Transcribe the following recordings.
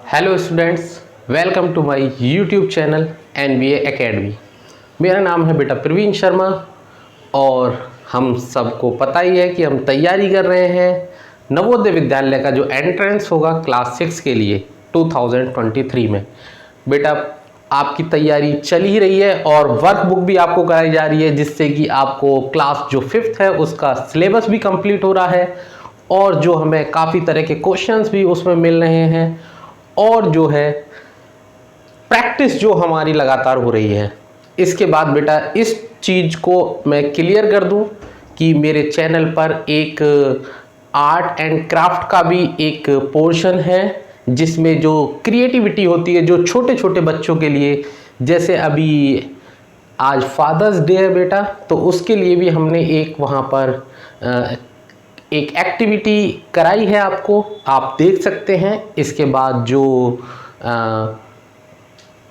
Hello students, welcome to my YouTube channel NBA academy. मेरा नाम है बेटा प्रवीण शर्मा और हम सबको पता ही है कि हम तैयारी कर रहे हैं नवोदय विद्यालय का जो एंट्रेंस होगा क्लास 6 के लिए 2023 में। बेटा आपकी तैयारी चल ही रही है और वर्कबुक भी आपको कराई जा रही है, जिससे कि आपको क्लास जो 5th है उसका सिलेबस भी कंप्लीट हो रहा है और जो हमें काफ़ी तरह के क्वेश्चंस भी उसमें मिल रहे हैं और जो है प्रैक्टिस जो हमारी लगातार हो रही है। इसके बाद बेटा इस चीज़ को मैं क्लियर कर दूं कि मेरे चैनल पर एक आर्ट एंड क्राफ्ट का भी एक पोर्शन है, जिसमें जो क्रिएटिविटी होती है जो छोटे छोटे बच्चों के लिए, जैसे अभी आज फादर्स डे है बेटा, तो उसके लिए भी हमने एक वहाँ पर एक एक्टिविटी कराई है आपको, आप देख सकते हैं। इसके बाद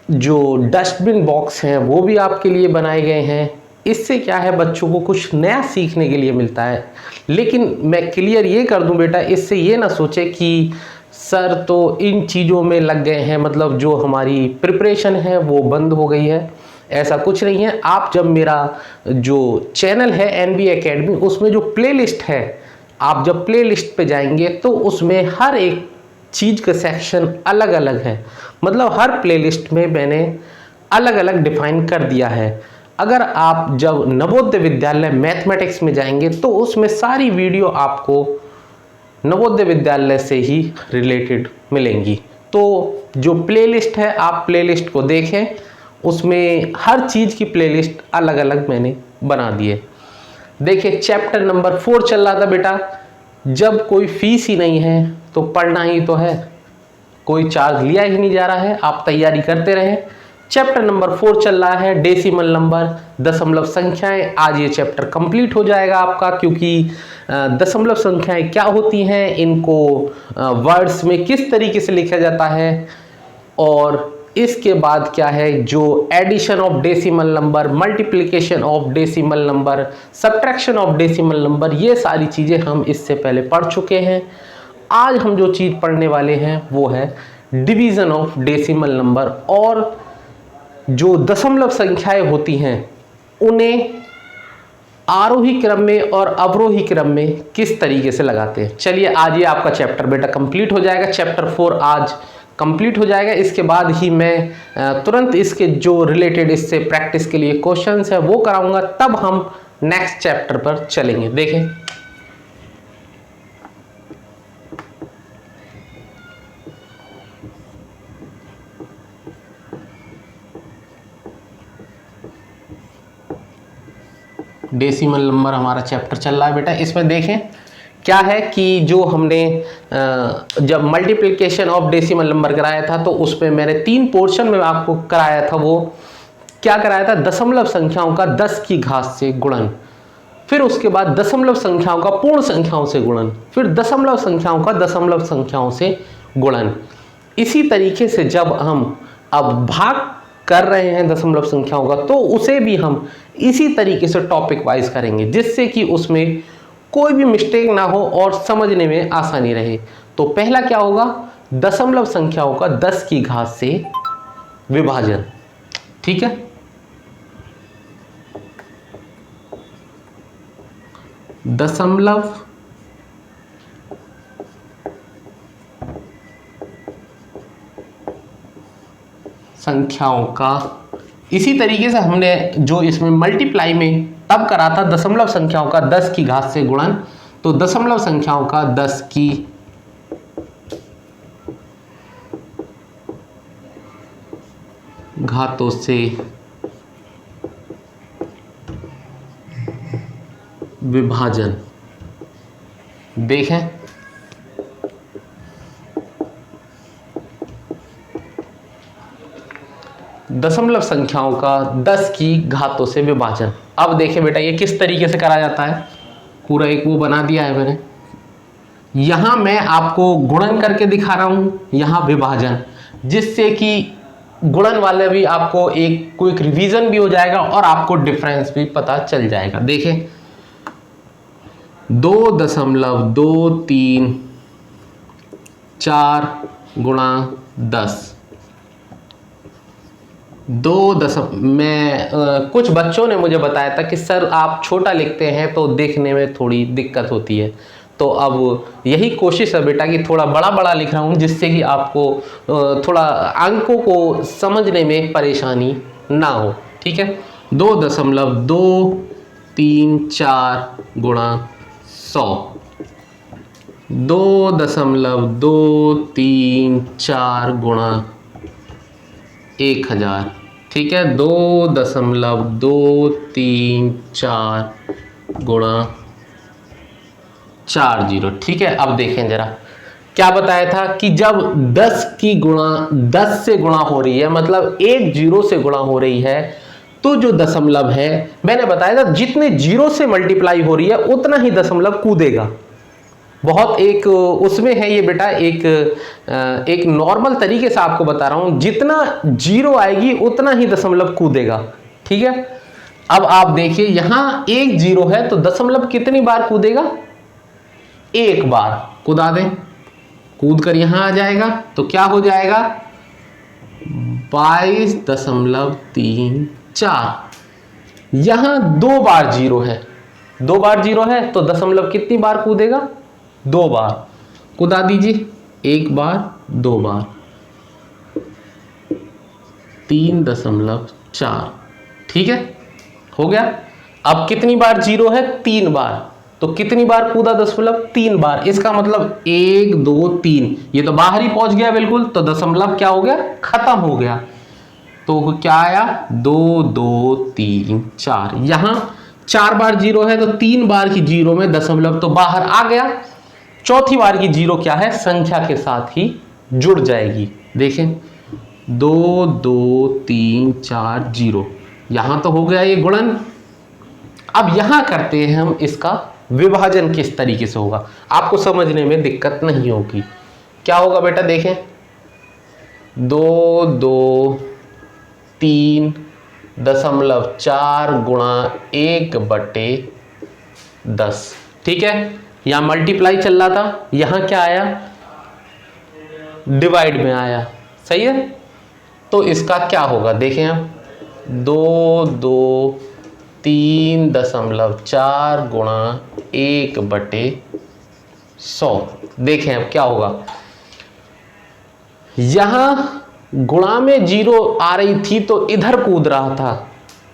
जो डस्टबिन बॉक्स हैं वो भी आपके लिए बनाए गए हैं। इससे क्या है, बच्चों को कुछ नया सीखने के लिए मिलता है। लेकिन मैं क्लियर ये कर दूं बेटा, इससे ये ना सोचे कि सर तो इन चीज़ों में लग गए हैं, मतलब जो हमारी प्रिपरेशन है वो बंद हो गई है। ऐसा कुछ नहीं है। आप जब मेरा जो चैनल है एनबीए एकेडमी, उसमें जो प्लेलिस्ट है, आप जब प्ले लिस्ट पे जाएंगे तो उसमें हर एक चीज़ का सेक्शन अलग अलग है, मतलब हर प्ले लिस्ट में मैंने अलग अलग डिफाइन कर दिया है। अगर आप जब नवोदय विद्यालय मैथमेटिक्स में जाएंगे तो उसमें सारी वीडियो आपको नवोदय विद्यालय से ही रिलेटेड मिलेंगी। तो जो प्ले लिस्ट है आप प्ले लिस्ट को देखें, उसमें हर चीज़ की प्ले लिस्ट अलग अलग मैंने बना दी है। देखिए चैप्टर नंबर 4 चल रहा था बेटा। जब कोई फीस ही नहीं है तो पढ़ना ही तो है, कोई चार्ज लिया ही नहीं जा रहा है, आप तैयारी करते रहें। चैप्टर नंबर 4 चल रहा है, डेसिमल नंबर, दशमलव संख्याएं। आज ये चैप्टर कंप्लीट हो जाएगा आपका, क्योंकि दशमलव संख्याएं क्या होती हैं, इनको वर्ड्स में किस तरीके से लिखा जाता है, और इसके बाद क्या है, जो addition of decimal number, multiplication of decimal number, subtraction of decimal number, ये सारी चीज़ें हम इससे पहले पढ़ चुके हैं। आज हम जो चीज़ पढ़ने वाले हैं वो है डिवीज़न ऑफ डेसिमल नंबर, और जो दशमलव संख्याएं होती हैं उन्हें आरोही क्रम में और अवरोही क्रम में किस तरीके से लगाते हैं। चलिए आज ये आपका चैप्टर बेटा कंप्लीट हो जाएगा। चैप्टर 4 आज कंप्लीट हो जाएगा। इसके बाद ही मैं तुरंत इसके जो रिलेटेड इससे प्रैक्टिस के लिए क्वेश्चंस है वो कराऊंगा, तब हम नेक्स्ट चैप्टर पर चलेंगे। देखें डेसिमल नंबर हमारा चैप्टर चल रहा है बेटा। इसमें देखें क्या है कि जो हमने जब मल्टीप्लिकेशन ऑफ डेसिमल नंबर कराया था तो उसमें मैंने 3 पोर्शन में आपको कराया था। वो क्या कराया था, दशमलव संख्याओं का 10 की घात से गुणन, फिर उसके बाद दशमलव संख्याओं का पूर्ण संख्याओं से गुणन, फिर दशमलव संख्याओं का दशमलव संख्याओं से गुणन। इसी तरीके से जब हम अब भाग कर रहे हैं दशमलव संख्याओं का, तो उसे भी हम इसी तरीके से टॉपिक वाइज करेंगे, जिससे कि उसमें कोई भी मिस्टेक ना हो और समझने में आसानी रहे। तो पहला क्या होगा, दशमलव संख्याओं का 10 की घात से विभाजन। ठीक है, दशमलव संख्याओं का, इसी तरीके से हमने जो इसमें मल्टीप्लाई में तब करा था दशमलव संख्याओं का 10 की घात से गुणन, तो दशमलव संख्याओं का 10 की घातों से विभाजन। देखें दशमलव संख्याओं का 10 की घातों से विभाजन। अब देखें बेटा ये किस तरीके से करा जाता है, पूरा एक वो बना दिया है मैंने। यहां मैं आपको गुणन करके दिखा रहा हूं, यहां विभाजन, जिससे कि गुणन वाले भी आपको एक क्विक रिवीजन भी हो जाएगा और आपको डिफरेंस भी पता चल जाएगा। देखें 2.234 गुणा 10। कुछ बच्चों ने मुझे बताया था कि सर आप छोटा लिखते हैं तो देखने में थोड़ी दिक्कत होती है, तो अब यही कोशिश है बेटा कि थोड़ा बड़ा बड़ा लिख रहा हूँ, जिससे कि आपको थोड़ा अंकों को समझने में परेशानी ना हो। ठीक है, 2.234 गुणा 100, 2.234 गुणा 1000। ठीक है, 2.234 गुणा 40। ठीक है, अब देखें जरा क्या बताया था कि जब 10 की गुणा 10 से गुणा हो रही है, मतलब एक जीरो से गुणा हो रही है, तो जो दशमलव है, मैंने बताया था जितने जीरो से मल्टीप्लाई हो रही है उतना ही दशमलव कूदेगा। बहुत एक उसमें है ये बेटा, एक नॉर्मल तरीके से आपको बता रहा हूं, जितना जीरो आएगी उतना ही दशमलव कूदेगा। ठीक है, अब आप देखिए यहां एक जीरो है तो दशमलव कितनी बार कूदेगा? एक बार कूदा दें, कूद कर यहां आ जाएगा तो क्या हो जाएगा? 22.34। यहां दो बार जीरो है, दो बार जीरो है तो दशमलव कितनी बार कूदेगा? दो बार। कूदा दीजिए, एक बार, दो बार, 3.4। ठीक है, हो गया। अब कितनी बार जीरो है? 3 बार, तो कितनी बार कूदा दशमलव? 3 बार। इसका मतलब 1 2 3, ये तो बाहर ही पहुंच गया बिल्कुल, तो दशमलव क्या हो गया? खत्म हो गया। तो क्या आया? 2 2 3 4। यहां 4 बार जीरो है तो 3 बार की जीरो में दशमलव तो बाहर आ गया, चौथी बार की जीरो क्या है? संख्या के साथ ही जुड़ जाएगी। देखें, 2 2 3 4 0, यहां तो हो गया ये गुणन। अब यहां करते हैं हम इसका विभाजन, किस तरीके से होगा आपको समझने में दिक्कत नहीं होगी। क्या होगा बेटा? देखें, 2 2 3.4 गुणा 1/10। ठीक है, यहां मल्टीप्लाई चल रहा था, यहां क्या आया? डिवाइड में आया। सही है, तो इसका क्या होगा? देखें आप, 2 2 3.4 गुणा 1/100। देखें अब क्या होगा? यहां गुणा में जीरो आ रही थी तो इधर कूद रहा था,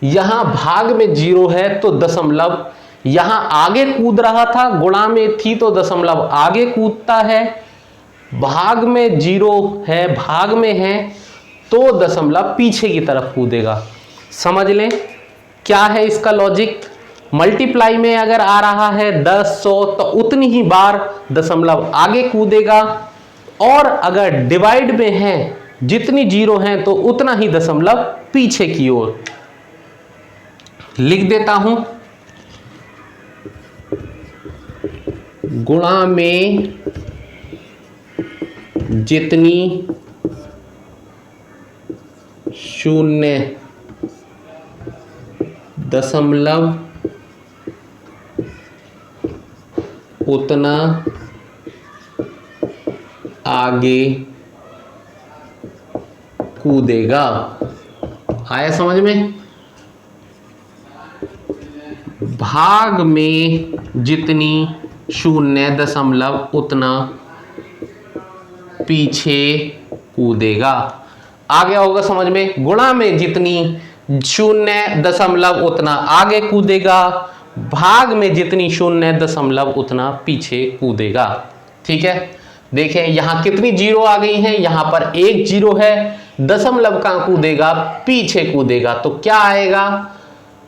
यहां भाग में जीरो है तो दशमलव यहां आगे कूद रहा था, गुणा में थी तो दशमलव आगे कूदता है, भाग में जीरो है, भाग में है तो दशमलव पीछे की तरफ कूदेगा। समझ लें क्या है इसका लॉजिक। मल्टीप्लाई में अगर आ रहा है 10 100 तो उतनी ही बार दशमलव आगे कूदेगा, और अगर डिवाइड में है जितनी जीरो है तो उतना ही दशमलव पीछे की ओर। लिख देता हूं, गुणा में जितनी शून्य दशमलव उतना आगे कूदेगा। आया समझ में? भाग में जितनी शून्य दशमलव उतना पीछे कूदेगा। आ गया होगा समझ में? गुणा में जितनी शून्य दशमलव उतना आगे कूदेगा, भाग में जितनी शून्य दशमलव उतना पीछे कूदेगा। ठीक है, देखें यहां कितनी जीरो आ गई हैं, यहां पर एक जीरो है, दशमलव कहां कूदेगा? पीछे कूदेगा। तो क्या आएगा?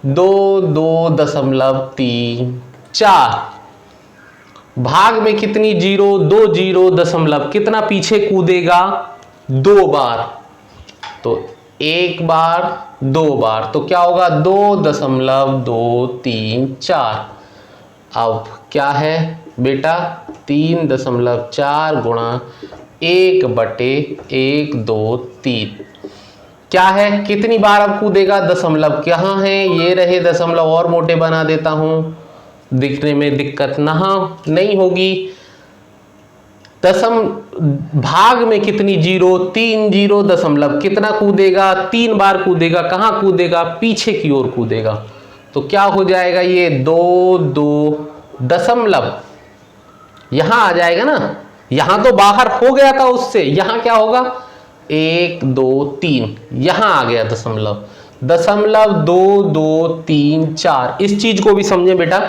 2 2.34। भाग में कितनी जीरो? 2 जीरो, दशमलव कितना पीछे कूदेगा? 2 बार। तो एक बार, 2 बार, तो क्या होगा? 2.234। अब क्या है बेटा? 3.4 गुणा 1/123 क्या है? कितनी बार अब कूदेगा? दशमलव कहां है? ये रहे दशमलव, और मोटे बना देता हूं, दिखने में दिक्कत नहीं होगी। दशम भाग में कितनी जीरो, 3 जीरो, दशमलव कितना कूदेगा, 3 बार कूदेगा, कहाँ कूदेगा, पीछे की ओर कूदेगा। तो क्या हो जाएगा, ये 2 2 दशमलव यहां आ जाएगा ना, यहां तो बाहर हो गया था उससे, यहां क्या होगा 1 2 3, यहां आ गया दशमलव, दशमलव 2 2 3 4। इस चीज को भी समझे बेटा,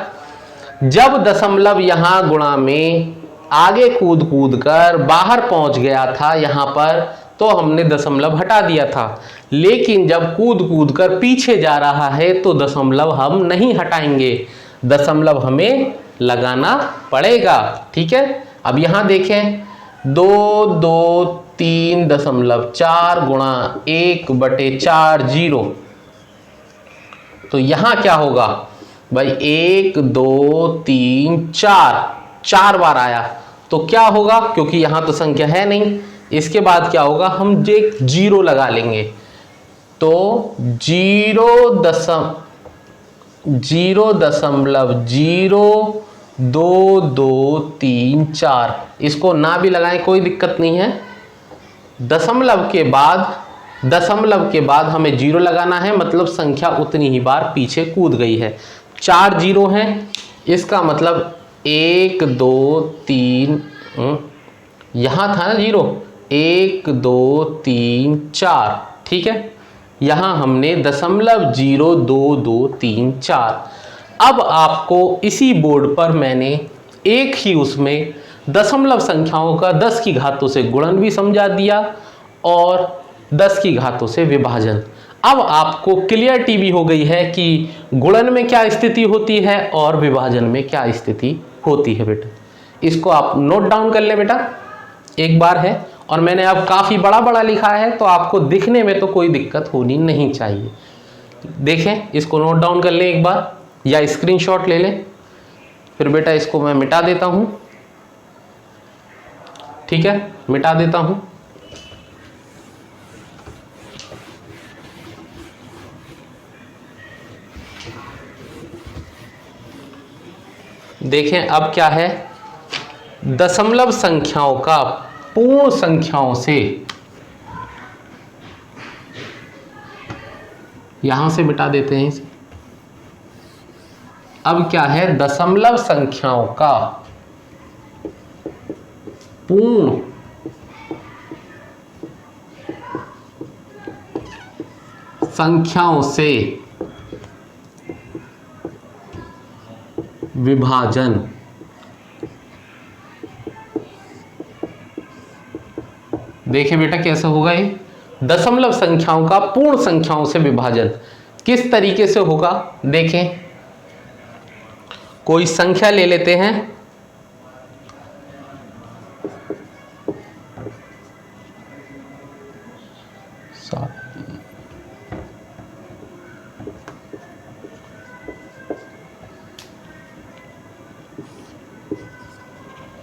जब दशमलव यहां गुणा में आगे कूद कूद कर बाहर पहुंच गया था यहां पर, तो हमने दशमलव हटा दिया था, लेकिन जब कूद कूद कर पीछे जा रहा है तो दशमलव हम नहीं हटाएंगे, दशमलव हमें लगाना पड़ेगा। ठीक है, अब यहां देखें 2 2 3 दशमलव 4 गुणा 1/4 जीरो, तो यहां क्या होगा भाई 1 2 3 4, 4 बार आया, तो क्या होगा, क्योंकि यहां तो संख्या है नहीं, इसके बाद क्या होगा, हम एक जीरो लगा लेंगे, तो 0.0234, इसको ना भी लगाएं कोई दिक्कत नहीं है। दशमलव के बाद हमें जीरो लगाना है, मतलब संख्या उतनी ही बार पीछे कूद गई है। 4 जीरो हैं, इसका मतलब 1 2 3, यहां था ना जीरो, 1 2 3 4, ठीक है, यहां हमने 0.0234। अब आपको इसी बोर्ड पर मैंने एक ही उसमें दशमलव संख्याओं का 10 की घातों से गुणन भी समझा दिया और 10 की घातों से विभाजन। अब आपको क्लियरिटी भी हो गई है कि गुणन में क्या स्थिति होती है और विभाजन में क्या स्थिति होती है। बेटा इसको आप नोट डाउन कर ले बेटा, एक बार है, और मैंने अब काफ़ी बड़ा बड़ा लिखा है तो आपको दिखने में तो कोई दिक्कत होनी नहीं चाहिए। देखें, इसको नोट डाउन कर लें एक बार या स्क्रीनशॉट ले लें, फिर बेटा इसको मैं मिटा देता हूं। ठीक है, मिटा देता हूं। देखें अब क्या है, दशमलव संख्याओं का पूर्ण संख्याओं से, यहां से मिटा देते हैं इसे। अब क्या है, दशमलव संख्याओं का पूर्ण संख्याओं से विभाजन। देखिए बेटा कैसे होगा ये, दशमलव संख्याओं का पूर्ण संख्याओं से विभाजन किस तरीके से होगा। देखें, कोई संख्या ले लेते हैं,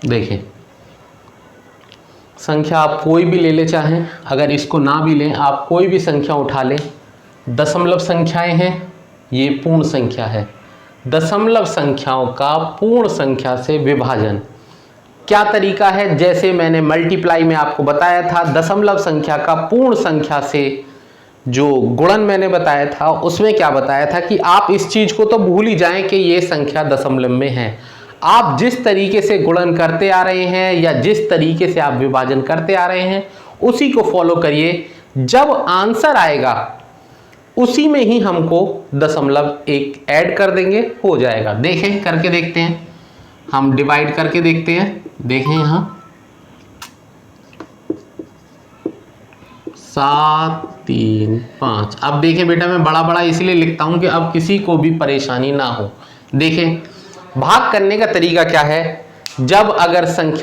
देखें संख्या आप कोई भी ले ले, चाहें अगर इसको ना भी लें आप कोई भी संख्या उठा लें, दशमलव संख्याएं हैं, ये पूर्ण संख्या है। दशमलव संख्याओं का पूर्ण संख्या से विभाजन क्या तरीका है, जैसे मैंने मल्टीप्लाई में आपको बताया था, दशमलव संख्या का पूर्ण संख्या से जो गुणन मैंने बताया था उसमें क्या बताया था कि आप इस चीज को तो भूल ही जाएं कि ये संख्या दशमलव में है। आप जिस तरीके से गुणन करते आ रहे हैं या जिस तरीके से आप विभाजन करते आ रहे हैं उसी को फॉलो करिए, जब आंसर आएगा उसी में ही हमको दशमलव एक ऐड कर देंगे, हो जाएगा। देखें करके देखते हैं, हम डिवाइड करके देखते हैं। देखें यहां 7 3 5। अब देखें बेटा मैं बड़ा बड़ा इसलिए लिखता हूं कि अब किसी को भी परेशानी ना हो। देखें भाग करने का तरीका क्या है, जब अगर संख्या